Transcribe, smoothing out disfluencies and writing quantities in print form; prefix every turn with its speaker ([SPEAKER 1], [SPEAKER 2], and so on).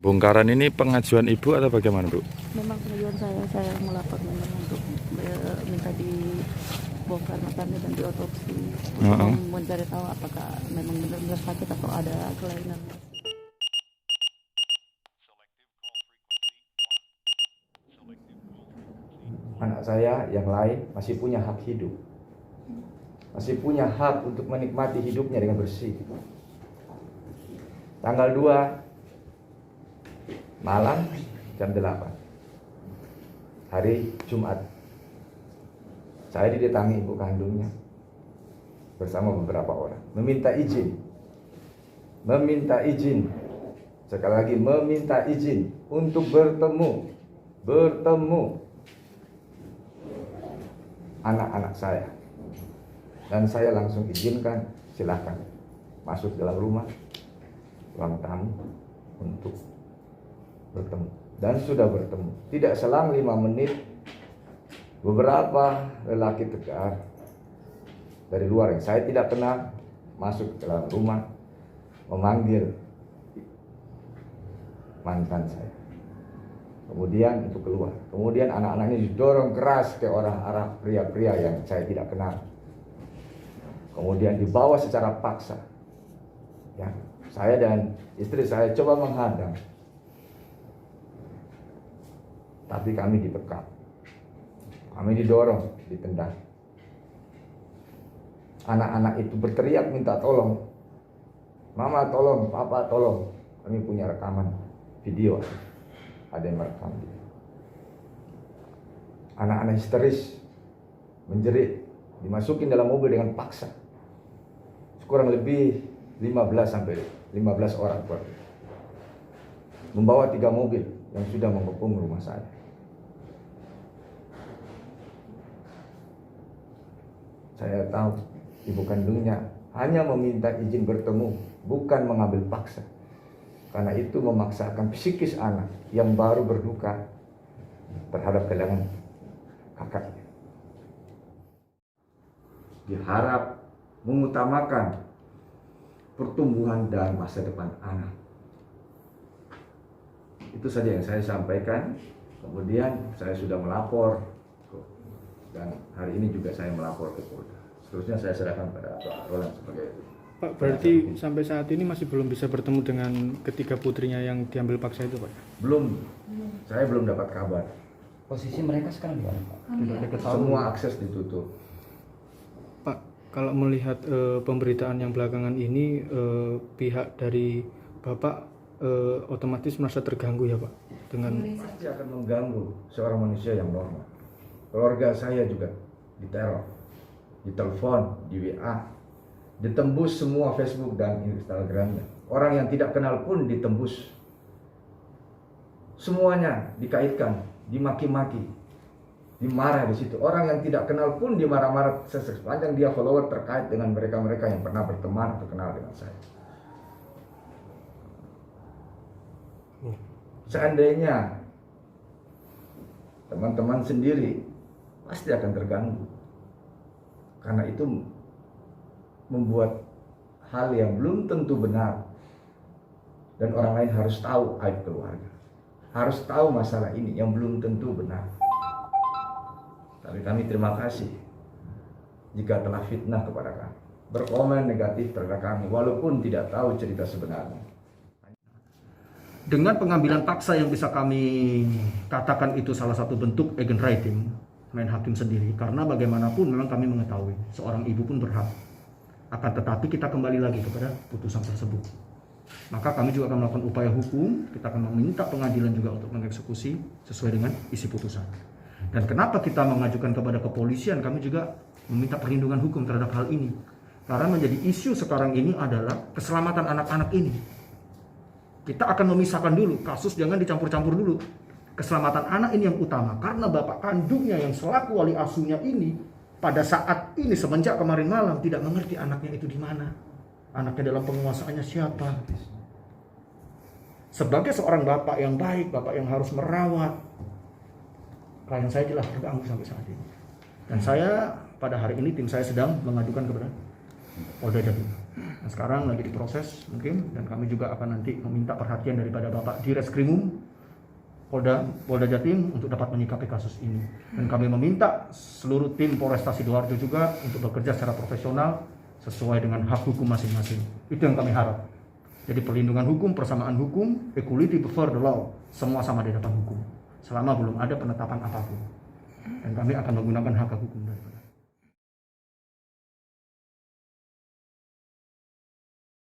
[SPEAKER 1] Bongkaran ini pengajuan ibu atau bagaimana, Bu?
[SPEAKER 2] Memang pengajuan saya melapor memang untuk minta dibongkar makamnya dan diotopsi untuk mencari tahu apakah memang benar-benar sakit atau ada kelainan.
[SPEAKER 3] Anak saya yang lain masih punya hak hidup, masih punya hak untuk menikmati hidupnya dengan bersih. Tanggal 2 malam jam 8 hari Jumat, saya didatangi ibu kandungnya bersama beberapa orang, meminta izin, sekali lagi meminta izin untuk bertemu anak-anak saya. Dan saya langsung izinkan, silakan masuk dalam rumah ruang tamu untuk bertemu. Dan sudah bertemu, tidak selang 5 menit beberapa lelaki tegar dari luar yang saya tidak kenal masuk ke dalam rumah memanggil mantan saya, kemudian untuk keluar. Kemudian anak-anaknya didorong keras ke orang Arab, pria-pria yang saya tidak kenal, kemudian dibawa secara paksa ya. Saya dan istri saya coba menghadang, tapi kami dibekap, kami didorong, ditendang. Anak-anak itu berteriak minta tolong, mama tolong, papa tolong. Kami punya rekaman video, ada yang merekam. Anak-anak histeris, menjerit, dimasukin dalam mobil dengan paksa. Kurang lebih 15 orang membawa 3 mobil yang sudah mengepung rumah saya. Saya tahu ibu kandungnya hanya meminta izin bertemu, bukan mengambil paksa. Karena itu memaksakan psikis anak yang baru berduka terhadap kehilangan kakaknya. Diharap mengutamakan pertumbuhan dan masa depan anak. Itu saja yang saya sampaikan. Kemudian saya sudah melapor, dan hari ini juga saya melapor ke Polda. Seterusnya saya serahkan pada Pak Roland sebagai
[SPEAKER 4] Pak, berarti sampai saat ini masih belum bisa bertemu dengan ketiga putrinya yang diambil paksa itu, Pak?
[SPEAKER 3] Belum. Saya belum dapat kabar.
[SPEAKER 5] Posisi mereka sekarang di mana, Pak?
[SPEAKER 4] Tidak diketahui.
[SPEAKER 3] Semua akses ditutup.
[SPEAKER 4] Pak, kalau melihat pemberitaan yang belakangan ini, pihak dari Bapak otomatis merasa terganggu ya, Pak?
[SPEAKER 3] Pasti akan mengganggu seorang manusia yang normal. Keluarga saya juga diteror, ditelepon, di WA, ditembus semua Facebook dan Instagramnya. Orang yang tidak kenal pun ditembus. Semuanya dikaitkan, dimaki-maki, dimarah di situ. Orang yang tidak kenal pun dimarah-marah sepanjang dia follower terkait dengan mereka-mereka yang pernah berteman atau kenal dengan saya. Seandainya teman-teman sendiri pasti akan terganggu, karena itu membuat hal yang belum tentu benar, dan orang lain harus tahu aib keluarga, harus tahu masalah ini yang belum tentu benar. Tapi kami terima kasih jika telah fitnah kepada kami, berkomen negatif terhadap kami walaupun tidak tahu cerita sebenarnya.
[SPEAKER 6] Dengan pengambilan paksa yang bisa kami katakan itu salah satu bentuk eigenwriting main hakim sendiri, karena bagaimanapun memang kami mengetahui seorang ibu pun berhak, akan tetapi kita kembali lagi kepada putusan tersebut. Maka kami juga akan melakukan upaya hukum, kita akan meminta pengadilan juga untuk mengeksekusi sesuai dengan isi putusan. Dan kenapa kita mengajukan kepada kepolisian, kami juga meminta perlindungan hukum terhadap hal ini, karena menjadi isu sekarang ini adalah keselamatan anak-anak ini. Kita akan memisahkan dulu, kasus jangan dicampur-campur dulu. Keselamatan anak ini yang utama, karena bapak kandungnya yang selaku wali asuhnya ini pada saat ini semenjak kemarin malam tidak mengerti anaknya itu di mana, anaknya dalam penguasaannya siapa. Sebagai seorang bapak yang baik, bapak yang harus merawat, klien saya jelas terganggu sampai saat ini. Dan saya pada hari ini tim saya sedang mengadukan kepada Polda Jatim. Nah, sekarang lagi diproses mungkin, dan kami juga akan nanti meminta perhatian daripada Bapak di Reskrimum Polda Jatim untuk dapat menyikapi kasus ini. Dan kami meminta seluruh tim Polresta Sidoarjo juga untuk bekerja secara profesional sesuai dengan hak hukum masing-masing. Itu yang kami harap. Jadi perlindungan hukum, persamaan hukum, equality before the law, semua sama di hadapan hukum. Selama belum ada penetapan apapun. Dan kami akan menggunakan hak hukum daripada